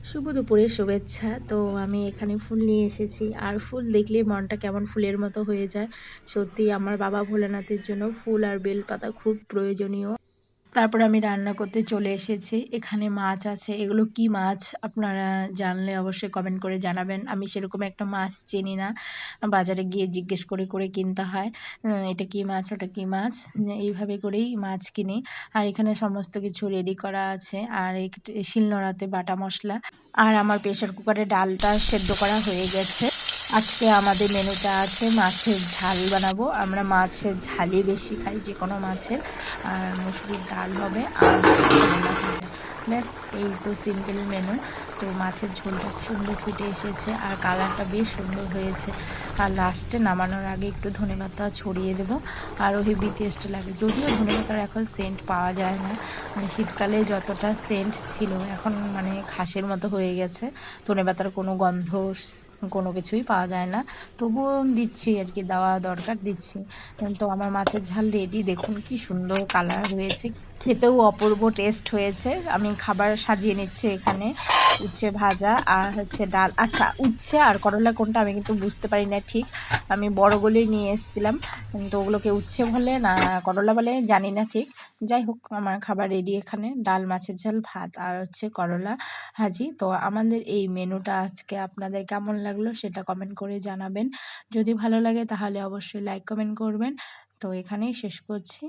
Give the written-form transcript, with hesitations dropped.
শুভ দুপুরের শুভেচ্ছা। তো আমি এখানে ফুল নিয়ে এসেছি। আর ফুল দেখলেই মনটা কেমন ফুলের মতো হয়ে যায়। সত্যিই আমার বাবা ভোলানাথের জন্য ফুল আর বেলপাতা খুব প্রয়োজনীয়। তারপর আমি রান্না করতে চলে এসেছি। এখানে মাছ আছে। এগুলো কি মাছ আপনারা জানলে অবশ্যই কমেন্ট করে জানাবেন। আমি সেরকম একটা মাছ চিনি না। বাজারে গিয়ে জিজ্ঞেস করে করে কিনতে হয়। এটা কি মাছ, ওটা কি মাছ। এইভাবে করেই মাছ কিনি। আর এখানে সমস্ত কিছু রেডি করা আছে। আর শিলনোড়াতে বাটা মসলা। আর আমার প্রেসার কুকারে ডালটা সেদ্ধ করা হয়ে গেছে। আজকে আমাদের মেনুতে আছে মাছের ঝাল বানাবো। আমরা মাছের ঝালই বেশি খাই, যে কোনো মাছের। আর মুসুরির ডাল হবে আর করলা ভাজা। ব্যাস, এই তো সিম্পল মেনু। তো মাছের ঝোলটা সুন্দর ফুটে এসেছে আর কালারটা বেশ সুন্দর হয়েছে। আর লাস্টে নামানোর আগে একটু ধনেপাতা ছড়িয়ে দেবো, আরও হেভি টেস্ট লাগে। যদিও ধনেপাতার এখন সেন্ট পাওয়া যায় না, মানে শীতকালে যতটা সেন্ট ছিল এখন মানে ঘাসের মতো হয়ে গেছে। ধনেপাতার কোনো গন্ধ কোনো কিছুই পাওয়া যায় না। তবুও দিচ্ছি আর কি, দেওয়া দরকার, দিচ্ছি। তো আমার মাছের ঝাল রেডি, দেখুন কি সুন্দর কালার হয়েছে, খেতেও অপূর্ব টেস্ট হয়েছে। আমি খাবার সাজিয়ে নিচ্ছি এখানে। উচ্ছে ভাজা আর হচ্ছে ডাল। আচ্ছা, উচ্ছে আর করলা কোনটা আমি কিন্তু বুঝতে পারি না ঠিক। আমি বড়গুলোই নিয়ে এসেছিলাম, কিন্তু ওগুলোকে উচ্ছে বলে না করলা বলে জানি না ঠিক। যাই হোক, আমার খাবার রেডি এখানে। ডাল, মাছের ঝাল, ভাত আর হচ্ছে করলা ভাজি। তো আমাদের এই মেনুটা আজকে আপনাদের কেমন লাগলো সেটা কমেন্ট করে জানাবেন। যদি ভালো লাগে তাহলে অবশ্যই লাইক কমেন্ট করবেন। তো এখানেই শেষ করছি।